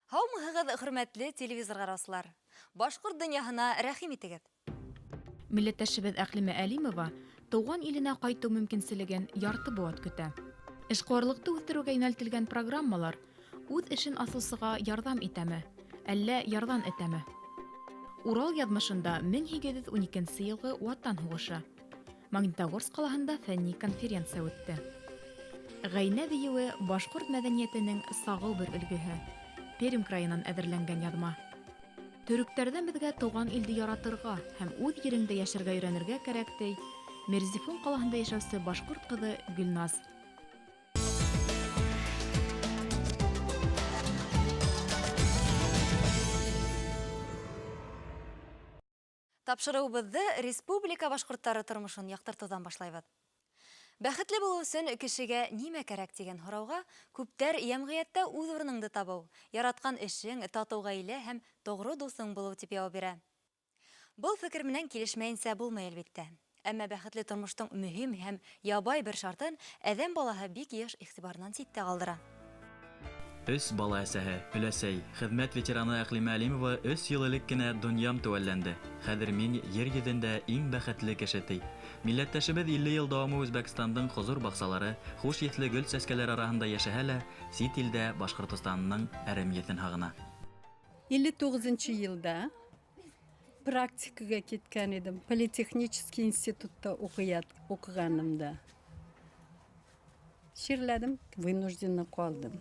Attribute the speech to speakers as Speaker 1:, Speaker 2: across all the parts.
Speaker 1: Һаумыһығыҙ, хөрмәтле телевизор ҡараусылар. Башҡорт донъяһына рәхим итегеҙ.
Speaker 2: Милләттәшебеҙ Әҡлимә Әлимова тыуған иленә ҡайтыу мөмкинселеген ярты быуат көтә. Эшҡыуарлыҡты үҫтереүгә йүнәлтелгән программалар үҙ эшен асыусыға ярҙам итәме, әллә ярҙан этәме? Урал яҙмышында 1812 йылғы Ватан һуғышы. Магнитогорск ҡалаһында фәнни конференция үтте. Ғәйнә бейеүе башҡорт мәҙәниәтенең сағыу бер өлгөһө. Пермь крайынан әҙерләнгән яҙма. Төрөктәрҙән беҙгә тыуған илде яратырға һәм үҙ ереңдә йәшәргә өйрәнергә кәрәк ти. Мерзифун ҡалаһында йәшәүсе башҡорт ҡыҙы Гөлназ.
Speaker 1: Тапшырыуыбыҙҙы республика башҡорттары тормошон яҡтыртыуҙан башлайбыҙ. Бәхетле булыу өсөн кешегә нимә кәрәк тигән һорауға күптәр йәмғиәттә үҙ урыныңды табыу, яратҡан эшең, татыу ғаилә һәм тоғро дуҫың булыу тип яуап бирә. Был фекер менән килешмәйенсә булмай әлбиттә. Әммә бәхетле тормоштоң мөһим һәм ябай бер шартын әҙәм балаһы бик йыш иғтибарынан ситтә ҡалдыра.
Speaker 3: 3 бала әсәһе, өләсәй, хеҙмәт ветераны Әҡлимә Әлимова 3 йыл элек кенә донъям теүәлләнде. Хәҙер мин ер йөҙөндә иң бәхетле кеше ти. Милләттәшебеҙ 50 йыл дауамы Үзбәкстандың хозур баҡсалары, хуш еҫле гөл сәскәләр араһында йәшәһә лә, сит илдә Башҡортостанның әрем еҫен һағына.
Speaker 4: 59 йылда практикаға киткән идем. Политехнический институтта уҡығанымда. Ширләдем, вынужденно ҡалдым.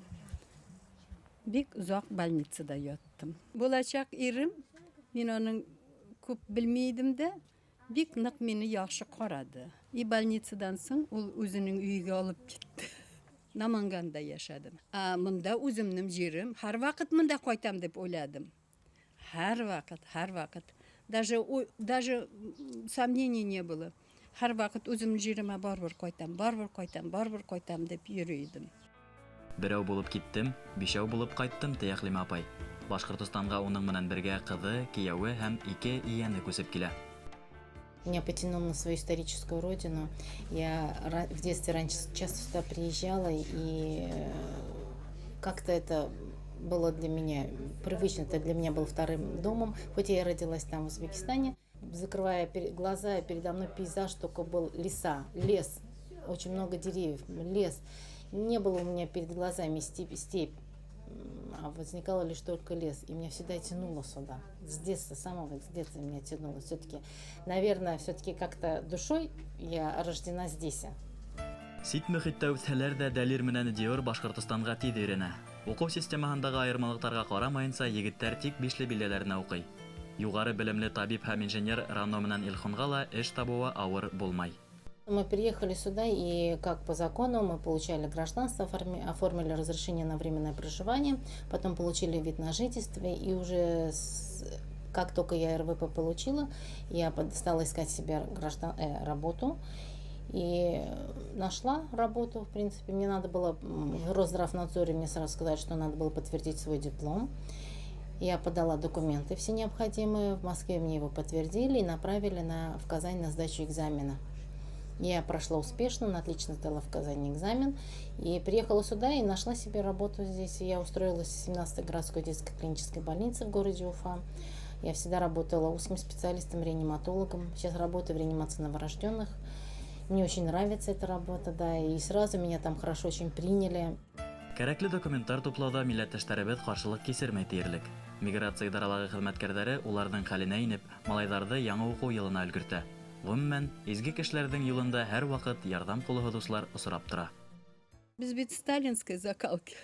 Speaker 4: Бик ұзақ больницада яттым. Болачак ирем, мин оның күп белмейдем дә, бик ныҡ мине яҡшы ҡарады. И больницадан соң ул үзенең өйгә алып китте. Наманганда йәшәдем. Мында үземнең җирем, һәр ваҡыт мында ҡайтам дип уйладым. Һәр ваҡыт. Даже сомнений не было. Һәр ваҡыт үземнең җиремә барыбер ҡайтам дип йөрөйдем.
Speaker 3: Берәү булып киттем, бишәү булып ҡайттым, ти Әҡлимә апай. Башҡортостанға уның менән бергә ҡыҙы, кейәүе һәм 2 ийәне күсеп килә.
Speaker 5: Меня потянуло на свою историческую родину. Я в детстве раньше часто сюда приезжала, и как-то это было для меня привычно. Это для меня был вторым домом. Хоть я родилась там, в Узбекистане. Закрывая глаза, передо мной пейзаж только был лес. Очень много деревьев, лес. Не было у меня перед глазами степь, а возникало лишь только лес. И меня всегда тянуло сюда. С детства меня тянуло. Все-таки, наверное, все-таки как-то душой я рождена здесь.
Speaker 3: Сит мөхиттә үҫһәләр дә дәлир менән Диор Башҡортостанға тиҙ өйрәнә. Уҡыу системаһындағы айырмалыҡтарға ҡарамайынса, егеттәр тик бишле биләләренә уҡый. Юғары белемле табип һәм инженер Рано менән Илхунға ла эш табыуы ауыр булмай.
Speaker 5: Мы приехали сюда, и как по закону мы получали гражданство, оформили разрешение на временное проживание, потом получили вид на жительство, и уже как только я РВП получила, я стала искать себе работу. И нашла работу, в принципе. Мне надо было в Росздравнадзоре, мне сразу сказать, что надо было подтвердить свой диплом. Я подала документы все необходимые, в Москве мне его подтвердили и направили в Казань на сдачу экзамена. Я прошла успешно, отлично сдала в Казани экзамен и приехала сюда и нашла себе работу здесь. Я устроилась в 17-й городской детской клинической больнице в городе Уфа. Я всегда работала узким специалистом, реаниматологом. Сейчас работаю в реанимации новорожденных. Мне очень нравится эта работа, да, и сразу меня там хорошо очень приняли.
Speaker 3: Кәрәкле документтар туплауда милләттәштәребеҙ ҡаршылыҡ кисермәй тиерлек. Миграция идаралығы хеҙмәткәрҙәре уларҙың хәленә инеп, малайҙарҙы яңы уҡыу йылына өлгөртә. Ғөмүмән, изге кешеләрҙең юлында һәр ваҡыт ярҙам ҡулы һуҙыусылар осрап тора.
Speaker 4: Без бит сталинская закалка.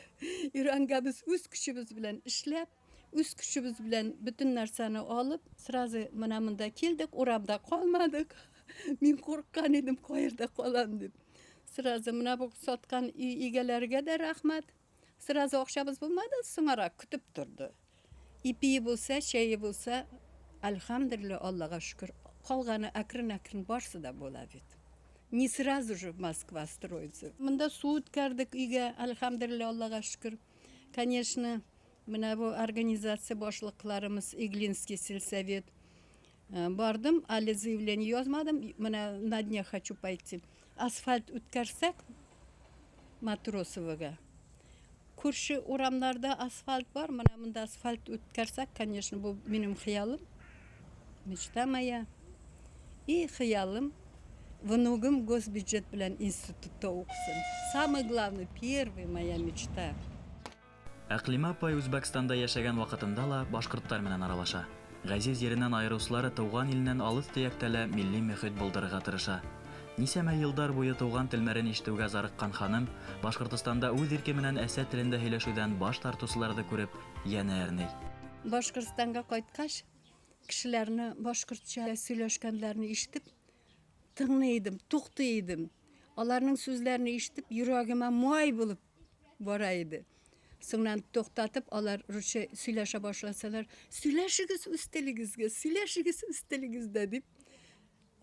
Speaker 4: Иранғабыз үз көшөбөз белән эшләп, үз көшөбөз белән бөтөн нәрсәне алып, сразу мына монда килдек, урамда ҡалмадык. Мин ҡурҡҡан идем, ҡайырҙа ҡалам дип. Сразу мына бу сатҡан игәләргә дә рәхмәт. Сразу аҡшабыз булмады, соңараҡ көтөп торҙо. Ипие булса, шәйе булса, альхамдулилля, Аллаға шөкөр. Ҡалғаны әкрен барсы да була бит. Не сразу же Москва строится. Мында су үткәрдек өйгә, альхамдулилля, Аллаға шөкөр. Конечно, мына бу организация башлыҡларымыз, Иглинский сельсовет. Бардым, әле заявление язмадым, мына на дне хочу пойти. Асфальт үткәрсәк, Матросовыға. Күрше урамlarda asfalt var. Mana bunda asfalt ötkersek, конечно, bu benim хыялым. Мечта моя. И хыялым. Внугым госбюджет bilen институтта okusun. Самый главный, первый моя мечта.
Speaker 3: Әклимә апай Үзбәкстанда яшәгән вакытында ла башкортлар менән аралаша. Газиз ереннән айырыусылары туган иленнән алыс төяктәлә милли мөхит булдырырга тырыша. Нисәмә елдар буе туган телмәрен ишетүгә зарыккан ханым Башкортстанда үз ирке менән әсә телендә һөйләшүдән баш тартучыларны күреп, яна әрни.
Speaker 4: Башкортстанга кайткач, кешеләрне башкортча сөйләшкәннәрне ишетеп, тыңлыйдым, туктыйдым. Аларның сүзләрен ишетеп, йөрәгемә май булып бара иде. Соңнан туктатып, алар русча сөйләшә башласалар, сөйләшегез үз телегезгә, сөйләшегез үз телегездә дип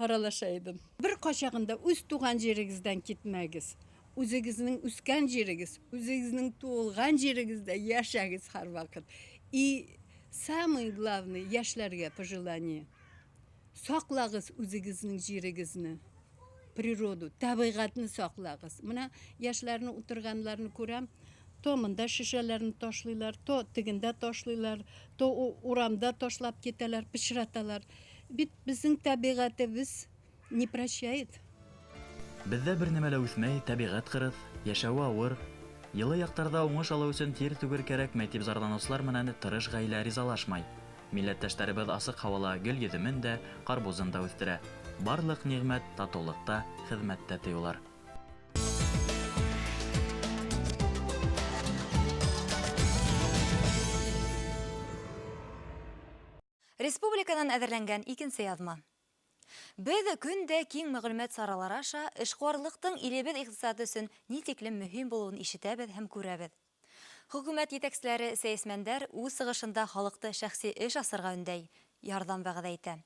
Speaker 4: аралаша идем. Бер качагында үз туган җирегездән китмәгез. Үзегезнең үскән җирегез, үзегезнең туылган җирегездә яшәгез һәрвакыт. И самое главное, яшьләргә пожелание. Саклагыз үзегезнең җирегезне, природу, табигатьне саклагыз. Менә яшьләрне утырганларны күрәм, то монда шишәләрне ташлыйлар, то тегендә ташлыйлар, то урамда ташлап китәләр, пычраталар. Бит безнең табигатыбыз не прощает.
Speaker 3: Бездә бер нәмә лә үсмәй, табигать кырыс, яшәү авыр. Йылы яктарда уңыш алу өчен тир түгер кирәкмәй дип зарланучылар менән тырыш гаилә ризалашмай. Милләттәшләребез асык һавала гөл йөземен дә, карбузын да үстерә. Барлык нигъмәт татулыкта, хезмәттә тоелар.
Speaker 1: Республикадан әзерләнгән икенче язма. Без көндә киң мәгълүмат саралары аша эшкуарлыктың илебез икътисады өчен ни тиклем мөһим булуын ишетәбез һәм күрәбез. Хөкүмәт җитәкчеләре, сәясәтмәннәр үз сыгышында халыкты шәхси эш асырга өндәй, ярдәм вәгъдә итә.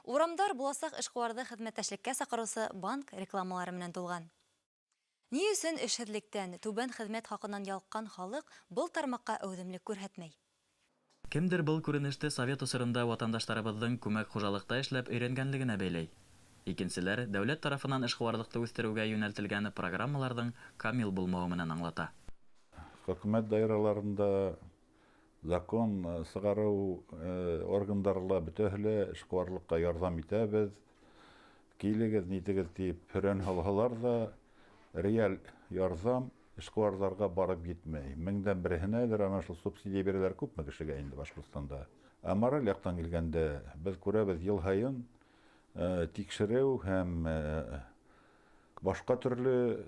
Speaker 1: Урамдар буласак эшкуарды хезмәттәшлеккә сакырусы банк рекламалары менән тулган. Ни өчен эшһезлектән, түбән хезмәт хакыннан ялккан халык был тармакка әүдемлек күрһәтмәй?
Speaker 3: Кемдер был күренеште Совет усырында ватандаштарыбызның күмәк хуҗалыкта эшләп өйрәнгәнлегенә бәйләй. Икенчеләр дәүләт тарафынан эшкуарлыкты үстерүгә юнәлтелгән программаларның камил булмавы менән аңлата.
Speaker 6: Хөкүмәт даирәләрендә закон сыгару органнарында бөтәһеле эшкуарлыкка ярдәм итәбез. Килегез, нитегез дип фәрән халыклар да реаль ярдәм эшкуарларга барып җитмәй. Меңдән беренәдер ана шул субсидия бирәләр күпме кешегә инде Башкортстанда. Мораль яктан килгәндә без күрәбез ел һайын тикшерү һәм башка төрле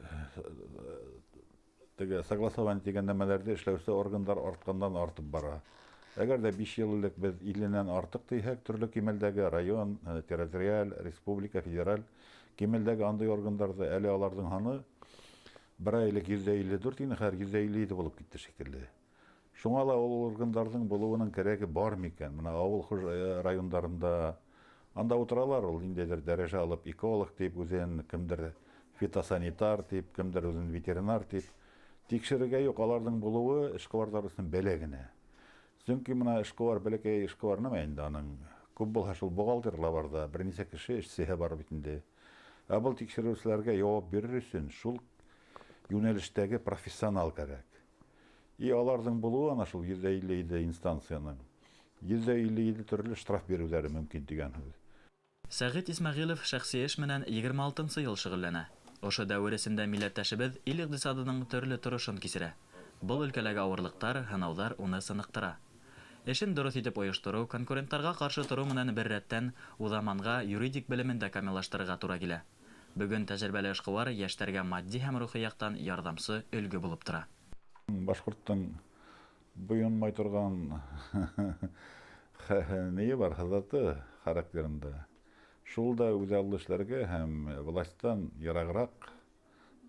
Speaker 6: согласование дигән нәмәләрдә эшләүче органнар арткандан артып бара. Әгәр дә 5 ел элек без иленнән артык тиһәк, төрле кимәлдәге район, территориаль, республика, федераль кимәлдәге андый органнарда әле аларның һаны bir aylık %54 yine her %57 bulup gitti şekilde. Şuna da o organların buluğunun gereği var mı iken? Mana avul rayonlarında anda oturalar ol indedir derece alıp ekolog deyip üzen kimdir fitosanitar deyip kimdir üzen veterinar deyip tekşirige yok alarның buluğu eşkıvarlar üstün belegine. Çünkü mana eşkıvar belekey eşkıvar nima endi aның көп булһашыл бухгалтерла бар да bir neçe kişi eşsihe бар bitinde. Abul tekşirүүчүләргә жауап берер өчен шул юнәлештәге профессионал кирәк. И аларның булуы ана шул 157 инстанцияның 157 төрле штраф бирүләре мөмкин дигән һүз.
Speaker 3: Сәгыйть Исмәгыйлов шәхси эш менән 26-нчы ел шөгыльләнә. Ошо дәвресендә милләттәшебез ил икътисадының төрле торышын кисерә. Бул өлкәләге авырлыктар, һынаудар уны сыныктыра. Эшен дөрес итеп оештыру, конкурентларга каршы тору менән бер рәттән узаманга юридик белемен дә камиллаштырырга туры килә. Бүген тәҗрибәле эшкуар яшьләргә матди һәм рухи яктан ярдәмчы өлге булып тора.
Speaker 6: Башкорттың буйынмай торган ние бар хазаты характерында. Шул да үзаллы эшләргә һәм властьтан яраграк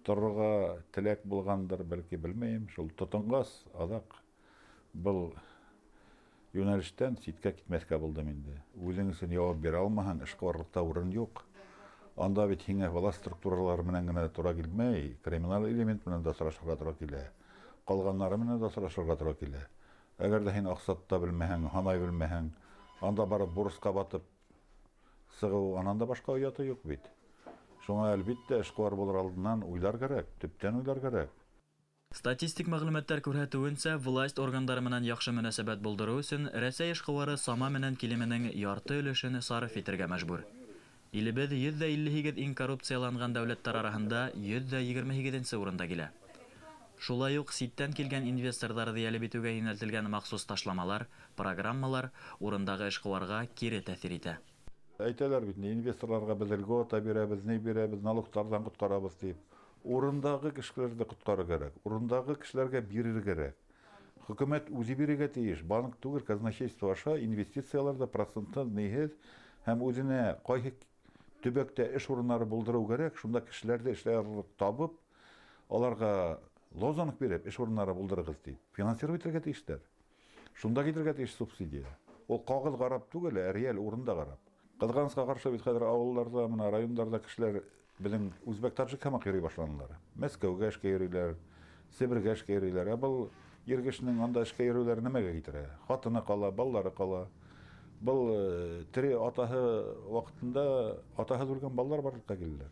Speaker 6: торырга теләк булгандыр, бәлки белмәйм. Шул тотынгас адак был юнәлештән ситкә китмәскә булдым инде. Үзең өчен җавап бирә алмаһаң, эшкуарлыкта урын юк. Анда бит һиңә власть структуралары менән генә тура килмәй, криминал элемент менән дә сорашырга тура килә. Калганнары менән дә сорашырга тура килә. Әгәр дә һин аксатта белмәһәң, һанай белмәһәң, анда барып бурыска батып сыгу, анан да башка уяты юк бит. Шуңа әлбиттә эшкуар булыр алдыннан уйлар кирәк, төптән уйлар кирәк.
Speaker 3: Статистик мәгълүматлар күрһәтүенсә, власть органдары менән яхшы мөнәсәбәт булдыру өчен Рәсәй эшкуары сама менән килеменең ярты өлешен сарыф итәргә мәҗбүр. Илебез 158 иң коррупцияланган дәүләтләр арасында 128-нче урында килә. Шулай ук ситтән килгән инвесторларны ялеп итүгә юнәлтелгән махсус ташламалар, программалар урындагы эшкуарга кире тәэсир итә.
Speaker 6: Әйтәләр бит, инвесторларга без льгота бирәбез, ни бирәбез, налогтардан коткарабыз дип. Урындагы кешеләрне коткарырга кирәк, урындагы кешеләргә бирергә кирәк. Хөкүмәт үзе бирергә тиеш, банк түгел, казначейство аша инвестицияларда проценттан нигез һәм үзенә кайсы төбәктә эш урыннары булдыру кирәк, шунда кешеләрдә эшләрлек табып, аларга лозунг биреп, эш урыннары булдырыгыз дип. Финансировать итәргә тиештәр. Шунда китергә тиеш субсидия. Ул кагыз гарап түгел, реаль урында гарап. Кызганычка каршы бит хәзер авылларда, менә районнарда кешеләр безнең үзбәк таҗик һәм йөри башладылар. Мәскәүгә эшкә йөриләр, Себергә эшкә йөриләр. Бу ергешнең анда эшкә йөрүләре нәмәгә китерә? Хатыны кала, баллары кала. Бу тире атаһы вакытында атаһы үлгән баллар барлыкка килделәр.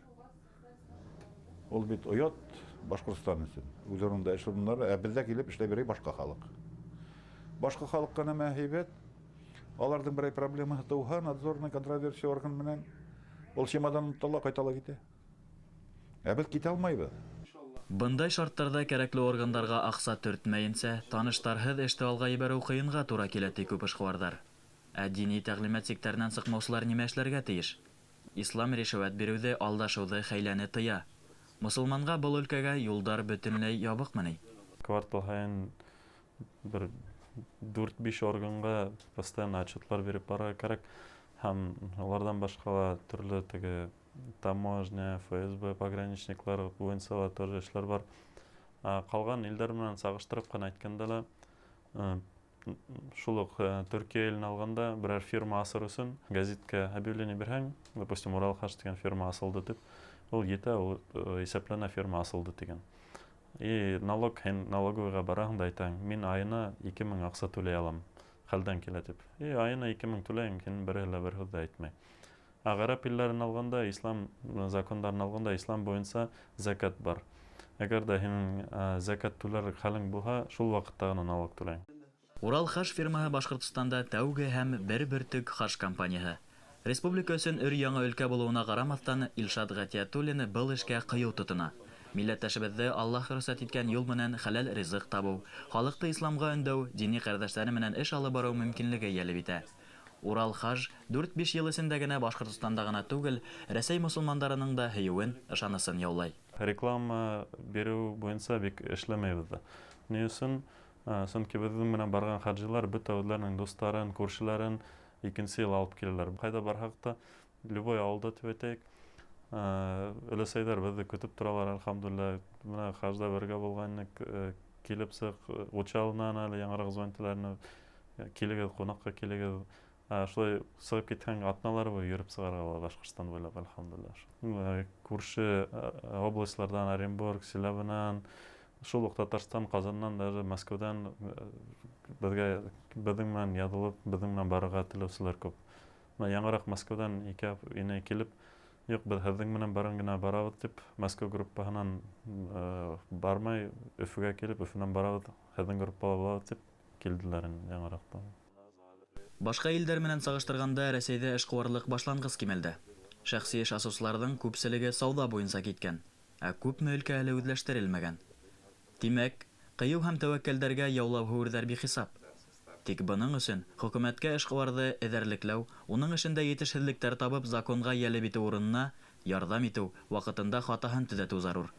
Speaker 6: Ул бит оят Башкортстан өчен. Үз урынында эш урыннары, бездә килеп эшләп йөри башка халык. Башка халыкка нәмә һәйбәт. Алардың берәй проблемаһы тууһа, надзорный контролирующий орган менән ул чемодан тала кайтала китә. Без китә алмайбыз.
Speaker 3: Бындай шарттарда кирәкле органнарга акча төртмәенсә, таныштарһыз эште алга ибәрү кыенга туры килә ди күп эшкуарлар. Дини тәгълимат секторынан сыкмаучылар нимә эшләргә тиеш? Ислам ришвәт бирүдә алдашуды, хәйләне тыя. Мусулманга бұл өлкәгә юлдар бөтенләй ябыкмыни?
Speaker 7: Квартал һайын бер 4-5 органга постоянно отчетлар берип барырга кирәк. Һәм алардан башка төрле теге таможня, ФСБ пограничниклар буенча тоже эшләр бар. Калган илдәр менән сагыштырып кына әйткәндә, шул ук Төркия илен алганда берәр фирма асыр өчен газетка объявление бирһәң, допустим, Уралхаш дигән фирма асылды дип, ул етә, ул исәпләнә фирма асылды дигән. Налоговыйга бараһың да әйтәң, мин айына 2000 акча түләй алам, хәлдән килә дип. Айына 2000 түләйм, һин бер һүз дә әйтмәй. Гарәп илләрен алганда, ислам законнарын алганда, ислам буенча закат бар. Әгәр дә һин закат түләр хәлең булһа, шул вакытта гына налог түләйң.
Speaker 3: Уралхаш фирмаһы Башкортстанда тәүге һәм бер бөртек хаш компанияһы. Республика өчен өр-яңа өлкә булуына карамастан, Илшат Гатиятуллин был эшкә кыю тотына. Милләттәшебезне Аллаһ рөхсәт иткән юл менән хәләл ризык табу, халыкты исламга өндәү, дини кардәшләре менән эш алып бару мөмкинлеге ялеп итә. Уралхаш 4-5 ел эчендә генә Башкортстанда гына түгел, Рәсәй мусулмандарының да һөюен, ышанысын яулай.
Speaker 7: Реклама бирү буенча бик эшләмәйбез. Ни өчен? Сөнки безнең менән барган хаҗилар бөтәүләрнең достарын, күршеләрен икенче ел алып киләләр. Кайда барһак та, любой авылда түбәтәйек, өләсәйләр безне көтеп торалар, әлхәмдүлилләһ. Менә хаҗда бергә булганны килеп сык, учалынан әле яңарак звонтыларны килегез, кунакка килегез. Шулай сыгып киткән атналар буе йөреп сыгарга Башкортстан буйлап, әлхәмдүлилләһ. Күрше областлардан, Оренбург, Силәбеннән, шул ук Татарстан, Казаннан, даже Москвадан безнең менән язылып, безнең менән барырга теләүчеләр күп. Яңарак Москвадан ине килеп, юк, без һезнең менән барын гына барабыз дип, Москва группаһынан бармай, Өфөгә килеп, Өфөннән барабыз, һезнең группала булабыз дип килделәр яңаракта.
Speaker 3: Башка илдәр менән сагыштырганда, Рәсәйдә эшкуарлык башлангыч кимәлдә. Шәхси эш асучыларның күпселеге сауда буенча киткән, күпме өлкә әле үзләштерелмәгән. Димәк, кыю һәм тәвәккәлләргә яулау һүрдәр бихисап. Тик буның өчен хөкүмәткә эшкуарды эҙәрлекләү, уның эшендә етешһеҙлектәр табып, законга ялеп итү урынына ярдәм итү, вакытында хатаһын төҙәтү зарур.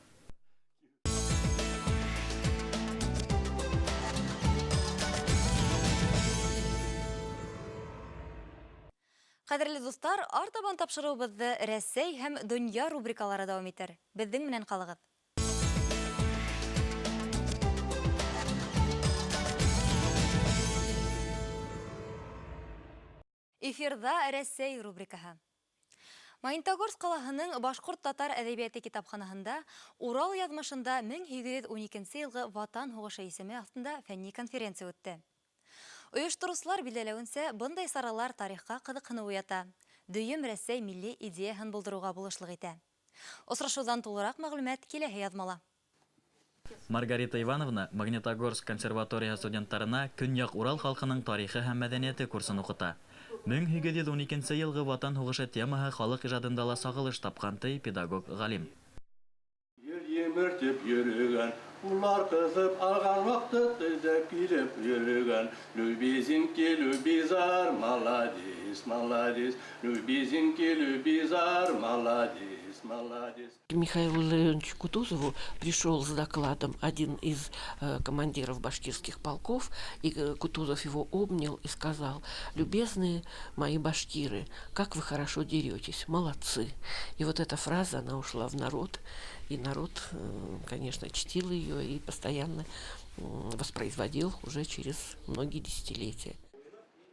Speaker 1: Кадерле дуслар, артабан тапшырыуыбыҙҙы Рәсәй һәм донъя рубрикалары дауам итер. Беҙҙең менән ҡалығыҙ. Эфирда Рәсәй рубрикаһы. Магнитогорск ҡалаһының Башҡорт-татар әҙәбиәте китапханаһында Урал яҙмышында 1812 йылғы Ватан һуғышы исеме аҫтында фәнни конференция үтте. Ойоштороусылар билдәләүенсә, бындай саралар тарихҡа ҡыҙыҡһыныу уята, дөйөм Рәсәй милли идеяһын булдырыуға булышлыҡ итә. Осрашыуҙан тулыраҡ мәғлүмәт киләһе яҙмала.
Speaker 3: Маргарита Ивановна Магнитогорск консерватория студентларына Көньяк Урал халкының тарихы һәм мәдәнияте курсын укыта. 1912 елгы Ватан һугышы темаһы халык ижадында ла сагылыш тапкан педагог галим.
Speaker 8: Емертеп йөрөгән, улар кызып алган вакыт эзләп килеп йөрөгән. Любезинки, любизар, молодец, молодец. Любезинки, любизар, молодец, молодец.
Speaker 9: Михаилу Леонидовичу Кутузову пришел с докладом один из командиров башкирских полков, и Кутузов его обнял и сказал: «Любезные мои башкиры, как вы хорошо деретесь, молодцы». И вот эта фраза, она ушла в народ, и народ, конечно, чтил ее и постоянно воспроизводил уже через многие десятилетия.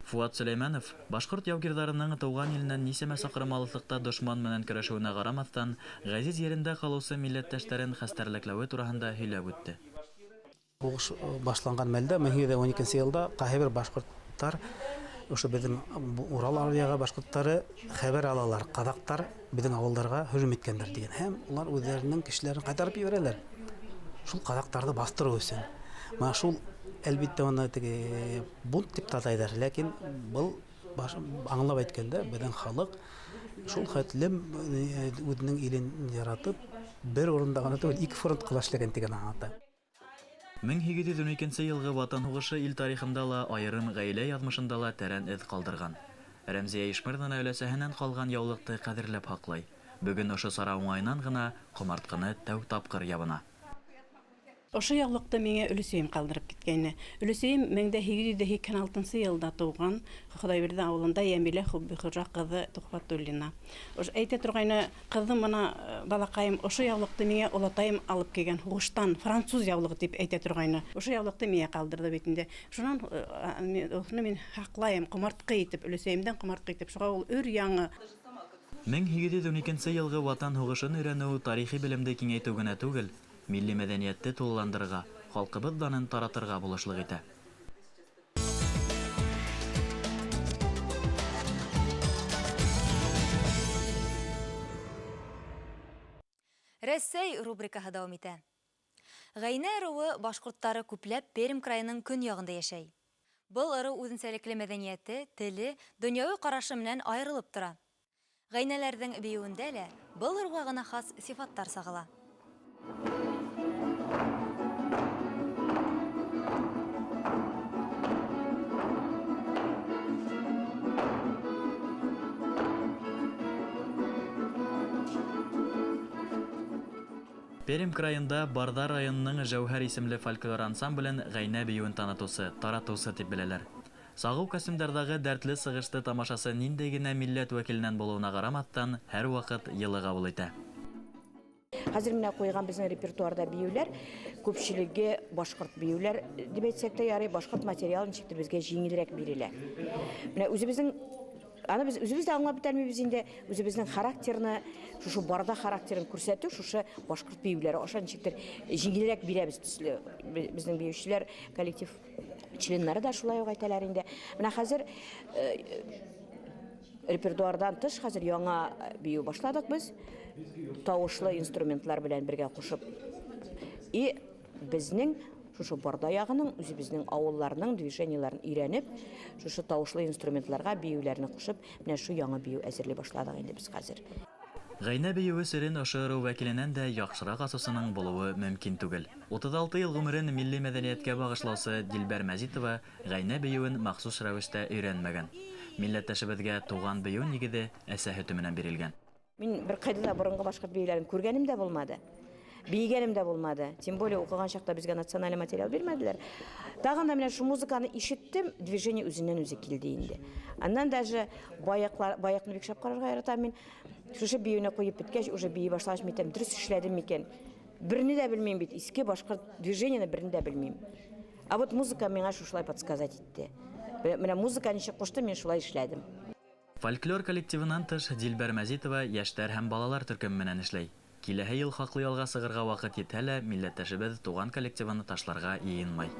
Speaker 3: Фуат Сөләйманов башкорт яугирдарының туган иленнән нисәмә сакрым алыслыкта дошман менән көрәшүенә карамастан, газиз yerендә калучы милләттәшләрен хәстәрләкләүе турында һөйләп үтте.
Speaker 10: Хугыш башланган мәлдә 1912 елда кайбер башкортлар ошо безнең Урал аръягы башкортлары хәбәр алалар, казактар безнең авылларга һөҗүм иткәннәр дигән. Һәм улар үзләренең кешеләрен кайтарып җибәрәләр. Шул казактарны бастыру өчен. Менә шул әлбәттә аны теге бунт дип татайлар, ләкин бу аңлап әйткәндә безнең халык шул хәтлем үзенең илен яратып, бер урында гына түгел, ике фронтка эшләгән дигән аңлата.
Speaker 3: 1912 елгы Ватан һугышы ил тарихында ла, аерым гаилә язмышында ла тәрән эз калдырган. Рәмзия Ишмырдина өләсәһеннән калган яулыкты кадерләп хаклай. Бүген ошо сара уңайнан гына комартканы тәү тапкыр ябына.
Speaker 11: Ошо яулыкты миңа өлесем калдырып киткәне. Өлесем 1996 елда туган, Худайберди авылында Ямилә Хуббихурра кызы Тухватуллина. Ош әйтә торганы, кызым мына балакаем ошо яулыкты миңа олатайым алып килгән Хугыштан, француз яулыгы дип әйтә торганы. Ошо яулыкты миңа калдырды бит инде. Шуннан мин хаклаем, комартка итеп, өлесемдән комартка итеп, шуга ул өр яңы.
Speaker 3: 1912 елгы Ватан һугышын өйрәнү тарихи белемде киңәйтү генә түгел, милли мәдәниятте тулыландырырга, халкыбыз данын таратырга булышлык итә.
Speaker 1: Рәсәй рубрикаһы дәвам итә. Гайнә ыруы башкортлары күпләп Пермь краеның көньягында яшәй. Был ыру үзенчәлекле мәдәнияте, теле, дөньяви карашы белән аерылып тора. Гайнәләрнең биюендә лә был ыруга гына хас сифаттар сагыла.
Speaker 3: Пермь краенда Бардар районының Җәүһәр исемле фольклор ансамблен гайнә биюен танытусы, таратусы дип беләләр. Сагу костюмдардагы дәртле сыгышты тамашасы ниндәй генә милләт вәкиленнән булуына карамастан, һәр вакыт йылы кабул итә.
Speaker 12: Хәзер менә куйган безнең репертуарда биюләр, күпчелеге башкорт биюләр дип әйтсәк тә ярый, башкорт материалын ничектер безгә җиңелрәк бирелә. Менә үзебезнең аны без үзебез дә аңлап бетәрмибез инде, үзебезнең характерны, шушы барда характерын күрсәтү, шушы башкорт биюләре аша ничектер җиңелрәк бирәбез төсле. Безнең биючеләр, коллектив членнары да шулай ук әйтәләр инде. Менә хәзер репертуардан тыш хәзер яңа бию башладык без. Тавышлы инструментлар белән бергә кушып. И безнең шушы барда ягының үзебезнең авылларның движенияларын өйрәнеп, шушы тавышлы инструментларга биюләрне кушып, менә шу яңа бию әзерли башладык инде без хәзер.
Speaker 3: Гайнә биюе серен ошо ыру вәкиленән дә яхшырак асысының булуы мөмкин түгел. 36 ел гомерен милли мәдәнияткә багышлаучы Дилбәр Мәзитова гайнә биюен махсус рәвештә өйрәнмәгән. Милләттәшебезгә туган бию нигезе әсәһе төменән бирелгән.
Speaker 12: Мин бер кайда да борынгы башкорт биюләрен күргәнем дә булмады. Бейгәнем дә булмады. Тем более укыган чакта безгә националь материал бирмәделәр. Тагын да менә шу музыканы ишеттем, движение үзеннән үзе килде инде. Аннан даже баякны бик шәп карарга яратам мин. Шушы биюне куеп биткәч, уже бии башлагач митәм, дөрес эшләдем микән? Берне дә белмим бит, иске башкорт движениене берне дә белмим. А вот музыка миңа шулай подсказать итте. Менә музыка ничек кушты, мин шулай эшләдем.
Speaker 3: Фольклор коллективынан тыш Дилбәр Мәзитова яшьтәр һәм балалар төркеме менән эшләй. Киләһе ел хаклы ялга сыгырга вакыт етә лә, милләттәшебез туган коллективын ташларга йыенмай.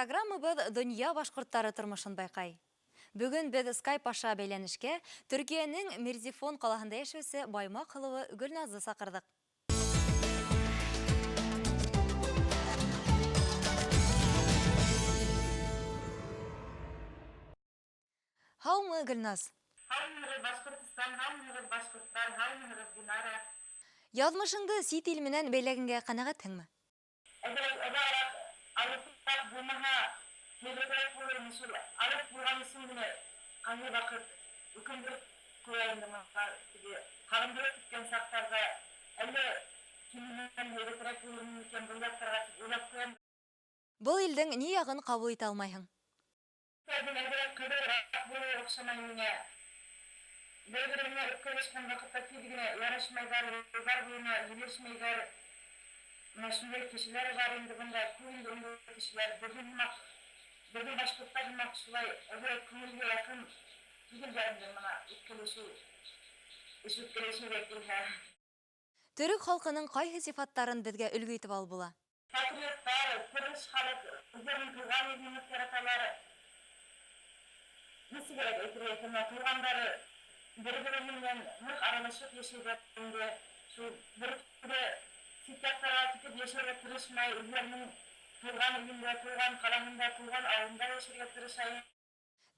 Speaker 1: Программабыз дөнья башкортлары тормышын байкай. Бүген без Skype аша бәйләнешкә Төркиянең Мерзифон калаһында яшәүче Баймак хылыгы Гөлназны сакырдык. Һаумы, Гөлназ? Язмышыңды сит ил менән бәйләгәнгә канәгатьһеңме? Бұл илдең ни ягын кабул итә алмайһың? Төрек халкының кайсы сифаттарын безгә өлгө итеп ал була?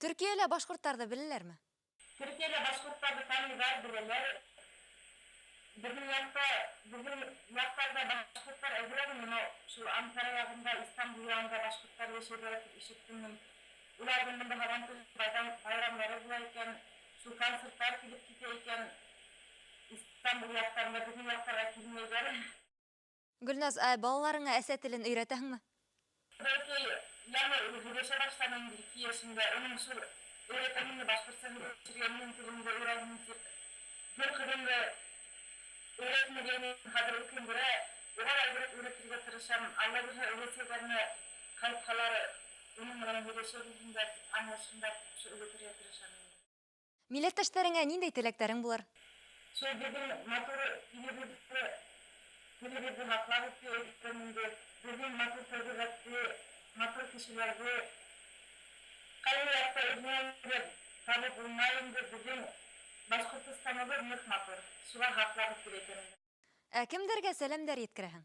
Speaker 1: Төркиялә башкортларны беләләрме? Гөлназ, балаларыңа әсә телен өйрәтәһеңме? Милләттәшләреңә ниндәй теләктәрең булыр? Кемдәргә сәламнәр yetkерәһең?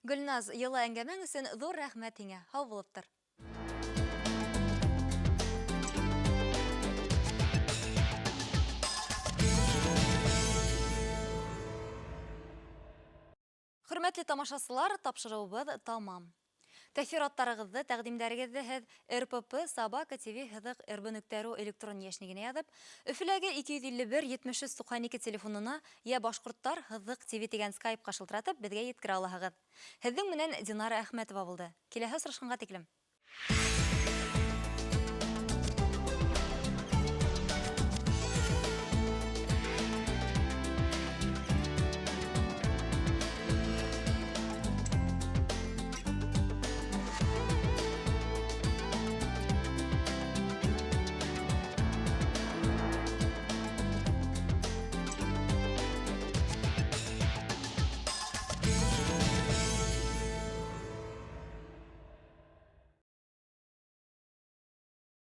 Speaker 1: Гөлназ, йылы әңгәмәң өчен зур рәхмәт һиңә. Һау булып тор. Хөрмәтле тамашачылар, тапшыруыбыз тамам. Тәфсираттарыгызды, тәкъдимнәрегезне һез rpp@tv-rb.ru электрон яшьнигенә язып, Өфөләге 251-73-92 телефонына я башкорттар Хызык ТВ дигән Skype-ка шылтыратып безгә yetkерә аласыгыз. Һезнең менән Динара Әхмәтова булды. Киләһе очрашканга тиклем.